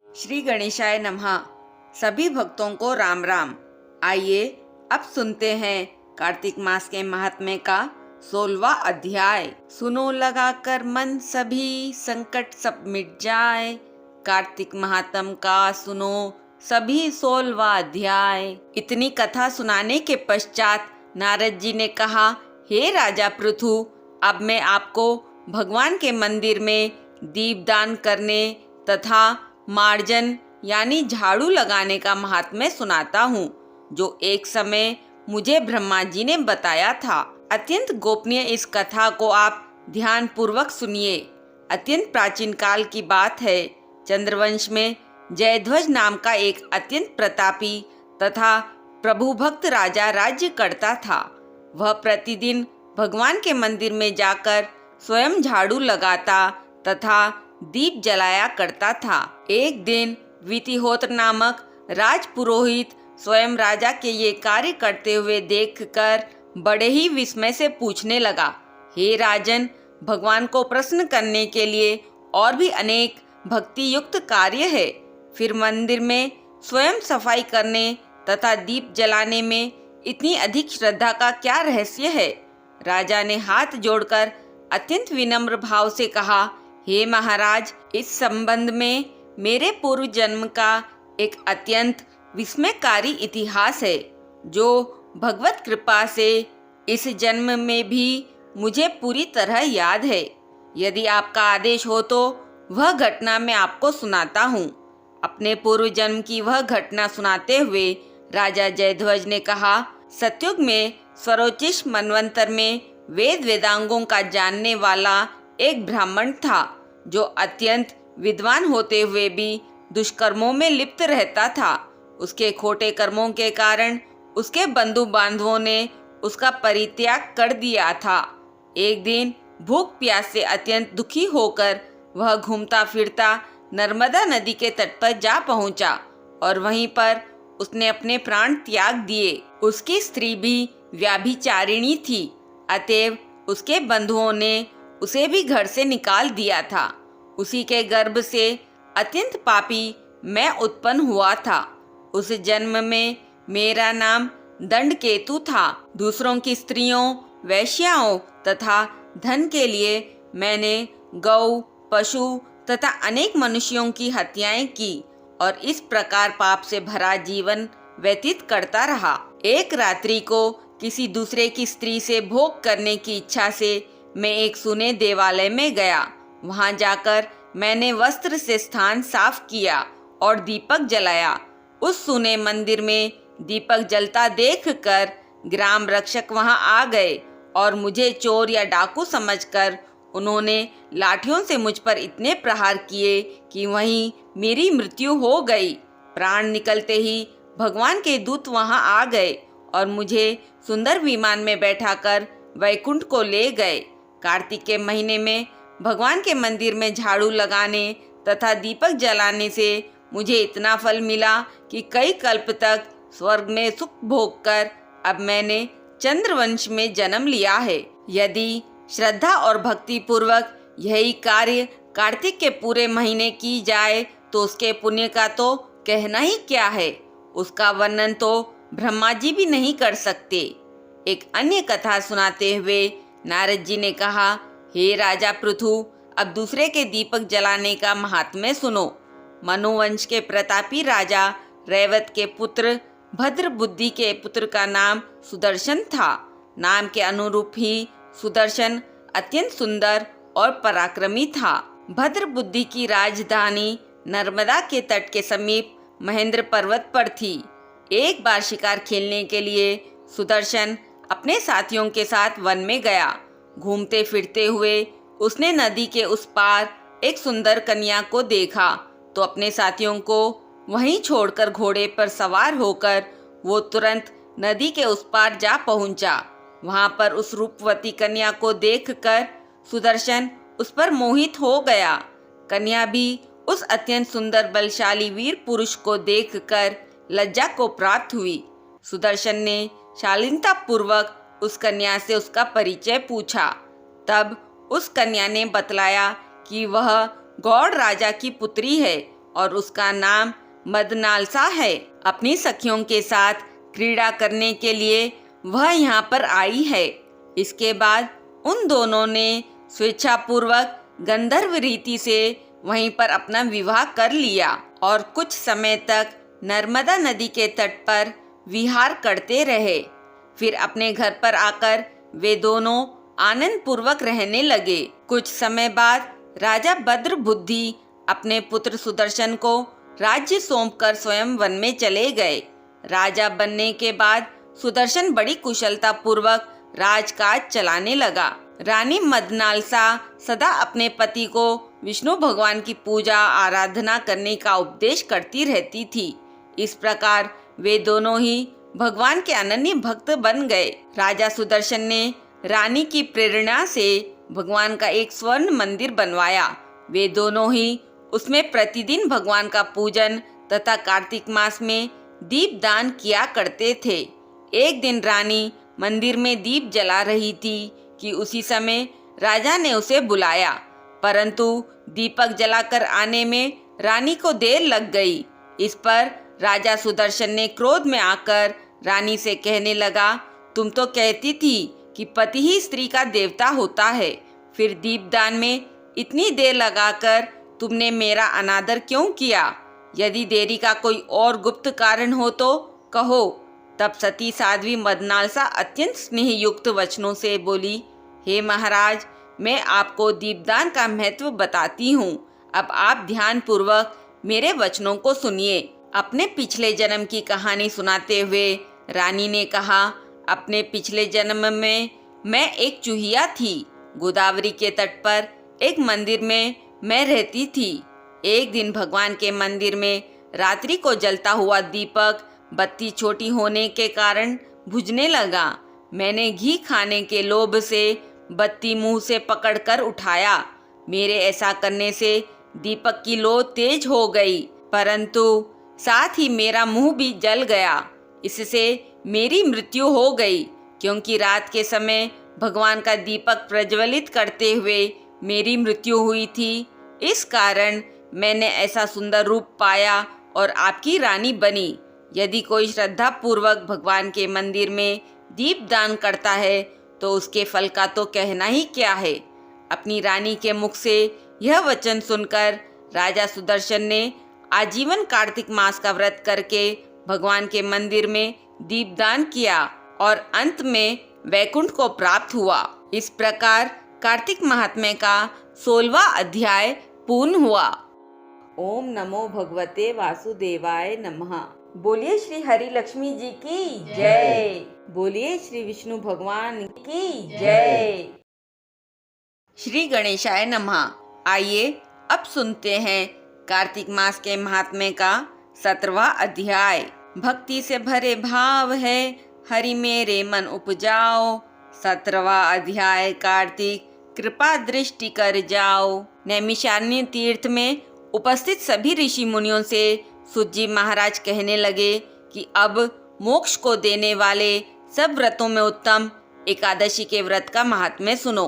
श्री गणेशाय नमः। सभी भक्तों को राम राम। आइए अब सुनते हैं कार्तिक मास के महात्म्य का 16वां अध्याय। सुनो लगा कर मन सभी, संकट सब मिट जाए। कार्तिक महात्म का सुनो सभी 16वां अध्याय। इतनी कथा सुनाने के पश्चात नारद जी ने कहा, हे राजा पृथु, अब मैं आपको भगवान के मंदिर में दीपदान करने तथा मार्जन यानी झाड़ू लगाने का महात्म्य सुनाता हूँ, जो एक समय मुझे ब्रह्मा जी ने बताया था। अत्यंत गोपनीय इस कथा को आप ध्यान पूर्वक सुनिए। अत्यंत प्राचीन काल की बात है। चंद्रवंश में जयध्वज नाम का एक अत्यंत प्रतापी तथा प्रभु भक्त राजा राज्य करता था। वह प्रतिदिन भगवान के मंदिर में जाकर स्वयं झाड़ू लगाता तथा दीप जलाया करता था। एक दिन वितिहोत्र नामक राजपुरोहित स्वयं राजा के ये कार्य करते हुए देखकर बड़े ही विस्मय से पूछने लगा, हे राजन, भगवान को प्रसन्न करने के लिए और भी अनेक भक्ति युक्त कार्य है, फिर मंदिर में स्वयं सफाई करने तथा दीप जलाने में इतनी अधिक श्रद्धा का क्या रहस्य है? राजा ने हाथ जोड़कर अत्यंत विनम्र भाव से कहा, हे महाराज, इस संबंध में मेरे पूर्व जन्म का एक अत्यंत विस्मयकारी इतिहास है, जो भगवत कृपा से इस जन्म में भी मुझे पूरी तरह याद है। यदि आपका आदेश हो तो वह घटना मैं आपको सुनाता हूँ। अपने पूर्व जन्म की वह घटना सुनाते हुए राजा जयध्वज ने कहा, सतयुग में स्वरोचिष मनवंतर में वेद वेदांगों का जानने वाला एक ब्राह्मण था, जो अत्यंत विद्वान होते हुए भी दुष्कर्मों में लिप्त रहता था। उसके खोटे कर्मों के कारण उसके बंधु बांधवों ने उसका परित्याग कर दिया था। एक दिन भूख प्यास से अत्यंत दुखी होकर वह घूमता फिरता नर्मदा नदी के तट पर जा पहुंचा और वहीं पर उसने अपने प्राण त्याग दिए। उसकी स्त्री भी व्याभिचारिणी थी, अतएव उसके बंधुओं ने उसे भी घर से निकाल दिया था। उसी के गर्भ से अत्यंत पापी मैं उत्पन्न हुआ था। उस जन्म में मेरा नाम दंडकेतु था। दूसरों की स्त्रियों, वैश्याओं तथा धन के लिए मैंने गौ, पशु तथा अनेक मनुष्यों की हत्याएं की और इस प्रकार पाप से भरा जीवन व्यतीत करता रहा। एक रात्रि को किसी दूसरे की स्त्री से भोग करने की इच्छा से मैं एक सुने देवालय में गया। वहां जाकर मैंने वस्त्र से स्थान साफ किया और दीपक जलाया। उस सुने मंदिर में दीपक जलता देखकर ग्राम रक्षक वहां आ गए और मुझे चोर या डाकू समझकर उन्होंने लाठियों से मुझ पर इतने प्रहार किए कि वहीं मेरी मृत्यु हो गई। प्राण निकलते ही भगवान के दूत वहां आ गए और मुझे सुंदर विमान में बैठाकर वैकुंठ को ले गए। कार्तिक के महीने में भगवान के मंदिर में झाड़ू लगाने तथा दीपक जलाने से मुझे इतना फल मिला कि कई कल्प तक स्वर्ग में सुख भोग कर अब मैंने चंद्रवंश में जन्म लिया है। यदि श्रद्धा और भक्ति पूर्वक यही कार्य कार्तिक के पूरे महीने की जाए तो उसके पुण्य का तो कहना ही क्या है। उसका वर्णन तो ब्रह्मा जी भी नहीं कर सकते। एक अन्य कथा सुनाते हुए नारद जी ने कहा, हे राजा पृथु, अब दूसरे के दीपक जलाने का महात्म्य सुनो। मनुवंश के प्रतापी राजा रैवत के पुत्र भद्र बुद्धि के पुत्र का नाम सुदर्शन था। नाम के अनुरूप ही सुदर्शन अत्यंत सुंदर और पराक्रमी था। भद्र बुद्धि की राजधानी नर्मदा के तट के समीप महेंद्र पर्वत पर थी। एक बार शिकार खेलने के लिए सुदर्शन अपने साथियों के साथ वन में गया। घूमते फिरते हुए उसने नदी के उस पार एक सुंदर कन्या को देखा तो अपने साथियों को वहीं छोड़कर घोड़े पर सवार होकर वो तुरंत नदी के उस पार जा पहुंचा। वहां पर उस रूपवती कन्या को देखकर सुदर्शन उस पर मोहित हो गया। कन्या भी उस अत्यंत सुंदर बलशाली वीर पुरुष को देखकर लज्जा को प्राप्त हुई। सुदर्शन ने शालीनता पूर्वक उस कन्या से उसका परिचय पूछा। तब उस कन्या ने बतलाया कि वह गौड़ राजा की पुत्री है और उसका नाम मदनालसा है। अपनी सखियों के साथ क्रीड़ा करने के लिए वह यहाँ पर आई है। इसके बाद उन दोनों ने स्वेच्छापूर्वक गंधर्व रीति से वहीं पर अपना विवाह कर लिया और कुछ समय तक नर्मदा नदी के तट पर विहार करते रहे। फिर अपने घर पर आकर वे दोनों आनंद पूर्वक रहने लगे। कुछ समय बाद राजा भद्रबुद्धि अपने पुत्र सुदर्शन को राज्य सौंपकर स्वयं वन में चले गए। राजा बनने के बाद सुदर्शन बड़ी कुशलता पूर्वक राजकाज चलाने लगा। रानी मदनालसा सदा अपने पति को विष्णु भगवान की पूजा आराधना करने का उपदेश करती रहती थी। इस प्रकार वे दोनों ही भगवान के अनन्य भक्त बन गए। राजा सुदर्शन ने रानी की प्रेरणा से भगवान का एक स्वर्ण मंदिर बनवाया। वे दोनों ही उसमें प्रतिदिन भगवान का पूजन तथा कार्तिक मास में दीप दान किया करते थे। एक दिन रानी मंदिर में दीप जला रही थी कि उसी समय राजा ने उसे बुलाया, परंतु दीपक जलाकर आने में रानी को देर लग गई। इस पर राजा सुदर्शन ने क्रोध में आकर रानी से कहने लगा, तुम तो कहती थी कि पति ही स्त्री का देवता होता है, फिर दीपदान में इतनी देर लगाकर तुमने मेरा अनादर क्यों किया? यदि देरी का कोई और गुप्त कारण हो तो कहो। तब सती साध्वी मदनालसा अत्यंत स्नेहयुक्त वचनों से बोली, हे महाराज, मैं आपको दीपदान का महत्व बताती हूँ। अब आप ध्यान पूर्वक मेरे वचनों को सुनिए। अपने पिछले जन्म की कहानी सुनाते हुए रानी ने कहा, अपने पिछले जन्म में मैं एक चूहिया थी। गोदावरी के तट पर एक मंदिर में मैं रहती थी। एक दिन भगवान के मंदिर में रात्रि को जलता हुआ दीपक बत्ती छोटी होने के कारण बुझने लगा। मैंने घी खाने के लोभ से बत्ती मुंह से पकड़कर उठाया। मेरे ऐसा करने से दीपक की लौ तेज हो गई, परंतु साथ ही मेरा मुंह भी जल गया। इससे मेरी मृत्यु हो गई, क्योंकि रात के समय भगवान का दीपक प्रज्वलित करते हुए मेरी मृत्यु हुई थी। इस कारण मैंने ऐसा सुंदर रूप पाया और आपकी रानी बनी। यदि कोई श्रद्धा पूर्वक भगवान के मंदिर में दीप दान करता है तो उसके फल का तो कहना ही क्या है। अपनी रानी के मुख से यह वचन सुनकर राजा सुदर्शन ने आजीवन कार्तिक मास का व्रत करके भगवान के मंदिर में दीपदान किया और अंत में वैकुंठ को प्राप्त हुआ। इस प्रकार कार्तिक महात्म्य का 16वां अध्याय पूर्ण हुआ। ओम नमो भगवते वासुदेवाय नमः। बोलिए श्री हरि लक्ष्मी जी की जय। बोलिए श्री विष्णु भगवान की जय। श्री गणेशाय नमः। आइए अब सुनते हैं कार्तिक मास के महात्म्य का 17वां अध्याय। भक्ति से भरे भाव है हरि मेरे मन उपजाओ। 17वां अध्याय। कार्तिक कृपा दृष्टि कर जाओ। नैमिषारण्य तीर्थ में उपस्थित सभी ऋषि मुनियों से सूत जी महाराज कहने लगे कि अब मोक्ष को देने वाले सब व्रतों में उत्तम एकादशी के व्रत का महात्म्य सुनो।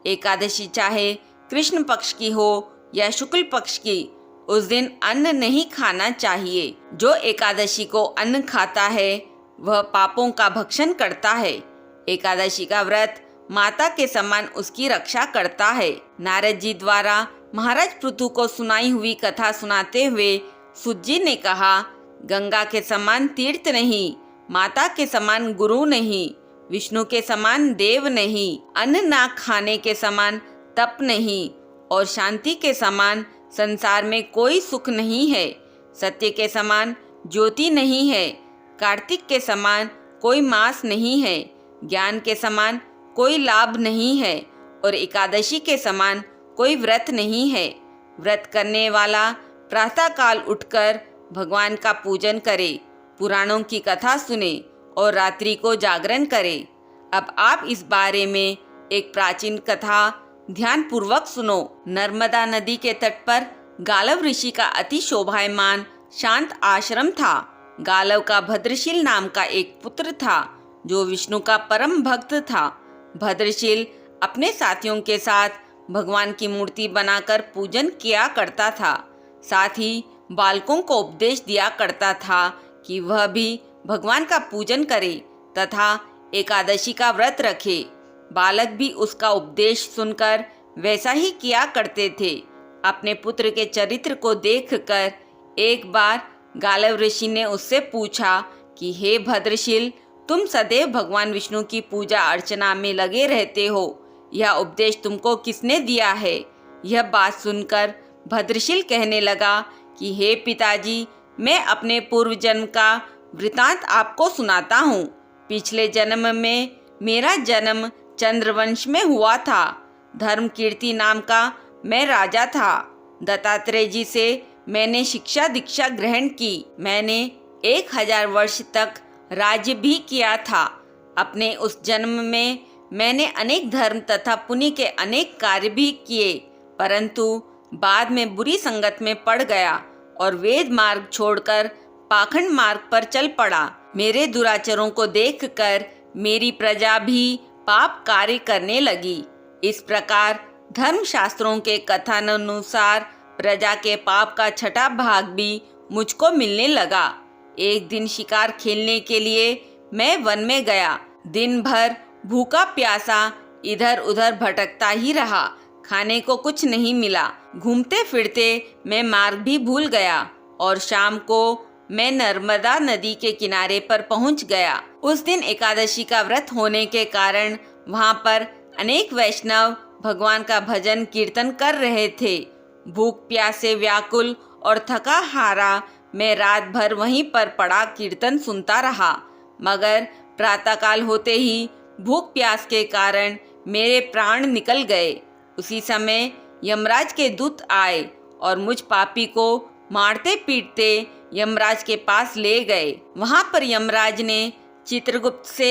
एकादशी चाहे कृष्ण पक्ष की हो या शुक्ल पक्ष की, उस दिन अन्न नहीं खाना चाहिए। जो एकादशी को अन्न खाता है वह पापों का भक्षण करता है। एकादशी का व्रत माता के समान उसकी रक्षा करता है। नारद जी द्वारा महाराज पृथु को सुनाई हुई कथा सुनाते हुए सूत जी ने कहा, गंगा के समान तीर्थ नहीं, माता के समान गुरु नहीं, विष्णु के समान देव नहीं, अन्न ना खाने के समान तप नहीं और शांति के समान संसार में कोई सुख नहीं है। सत्य के समान ज्योति नहीं है, कार्तिक के समान कोई मास नहीं है, ज्ञान के समान कोई लाभ नहीं है और एकादशी के समान कोई व्रत नहीं है। व्रत करने वाला प्रातः काल उठकर भगवान का पूजन करे, पुराणों की कथा सुने और रात्रि को जागरण करे। अब आप इस बारे में एक प्राचीन कथा ध्यान पूर्वक सुनो। नर्मदा नदी के तट पर गालव ऋषि का अति शोभायमान शांत आश्रम था। गालव का भद्रशील नाम का एक पुत्र था जो विष्णु का परम भक्त था। भद्रशील अपने साथियों के साथ भगवान की मूर्ति बनाकर पूजन किया करता था। साथ ही बालकों को उपदेश दिया करता था कि वह भी भगवान का पूजन करे तथा एकादशी का व्रत रखे। बालक भी उसका उपदेश सुनकर वैसा ही किया करते थे। अपने पुत्र के चरित्र को देखकर एक बार गालव ऋषि ने उससे पूछा कि हे भद्रशील, तुम सदैव भगवान विष्णु की पूजा अर्चना में लगे रहते हो, यह उपदेश तुमको किसने दिया है? यह बात सुनकर भद्रशील कहने लगा कि हे पिताजी, मैं अपने पूर्व जन्म का वृतांत आपको सुनाता हूँ। पिछले जन्म में मेरा जन्म चंद्रवंश में हुआ था। धर्मकीर्ति नाम का मैं राजा था। दत्तात्रेय जी से मैंने शिक्षा दीक्षा ग्रहण की। मैंने 1000 वर्ष तक राज्य भी किया था। अपने उस जन्म में मैंने अनेक धर्म तथा पुण्य के अनेक कार्य भी किए, परंतु बाद में बुरी संगत में पड़ गया और वेद मार्ग छोड़कर पाखंड मार्ग पर चल पड़ा। मेरे दुराचरों को देखकर मेरी प्रजा भी पाप कार्य करने लगी। इस प्रकार धर्मशास्त्रों के कथनानुसार प्रजा के पाप का छठा भाग भी मुझको मिलने लगा। एक दिन शिकार खेलने के लिए मैं वन में गया। दिन भर भूखा प्यासा इधर उधर भटकता ही रहा। खाने को कुछ नहीं मिला। घूमते फिरते मैं मार्ग भी भूल गया और शाम को मैं नर्मदा नदी के किनारे पर पहुंच गया। उस दिन एकादशी का व्रत होने के कारण वहां पर अनेक वैष्णव भगवान का भजन कीर्तन कर रहे थे। भूख प्यास से व्याकुल और थका हारा मैं रात भर वहीं पर पड़ा कीर्तन सुनता रहा, मगर प्रातःकाल होते ही भूख प्यास के कारण मेरे प्राण निकल गए। उसी समय यमराज के दूत आए और मुझ पापी को मारते पीटते यमराज के पास ले गए। वहां पर यमराज ने चित्रगुप्त से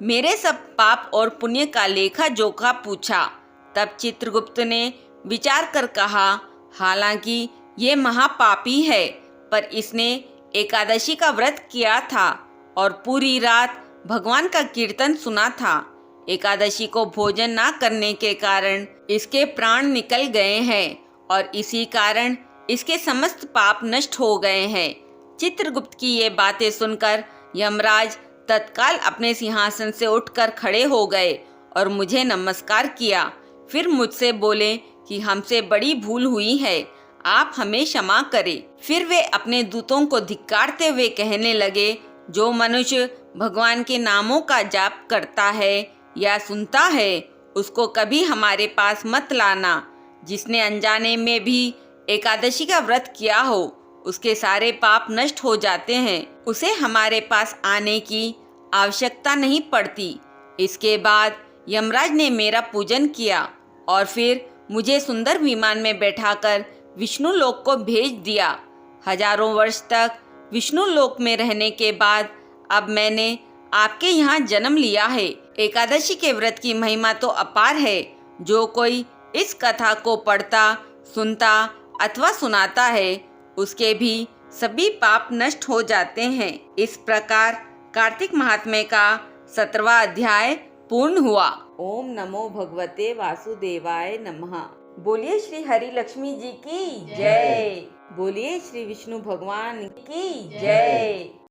मेरे सब पाप और पुण्य का लेखा जोखा पूछा। तब चित्रगुप्त ने विचार कर कहा, हालांकि ये महापापी है, पर इसने एकादशी का व्रत किया था और पूरी रात भगवान का कीर्तन सुना था। एकादशी को भोजन ना करने के कारण इसके प्राण निकल गए हैं और इसी कारण इसके समस्त पाप नष्ट हो गए हैं। चित्रगुप्त की ये बातें सुनकर यमराज तत्काल अपने सिंहासन से उठकर खड़े हो गए और मुझे नमस्कार किया। फिर मुझसे बोले कि हमसे बड़ी भूल हुई है, आप हमें क्षमा करें। फिर वे अपने दूतों को धिक्कारते हुए कहने लगे, जो मनुष्य भगवान के नामों का जाप करता है या सुनता है, उसको कभी हमारे पास मत लाना। जिसने अनजाने में भी एकादशी का व्रत किया हो, उसके सारे पाप नष्ट हो जाते हैं। उसे हमारे पास आने की आवश्यकता नहीं पड़ती। इसके बाद यमराज ने मेरा पूजन किया और फिर मुझे सुंदर विमान में बैठाकर विष्णु लोक को भेज दिया। हजारों वर्ष तक विष्णु लोक में रहने के बाद अब मैंने आपके यहाँ जन्म लिया है। एकादशी के व्रत की महिमा तो अपार है। जो कोई इस कथा को पढ़ता, सुनता अथवा सुनाता है, उसके भी सभी पाप नष्ट हो जाते हैं। इस प्रकार कार्तिक महात्म्य का 17वां अध्याय पूर्ण हुआ। ओम नमो भगवते वासुदेवाय नमः। बोलिए श्री हरि लक्ष्मी जी की जय। बोलिए श्री विष्णु भगवान की जय।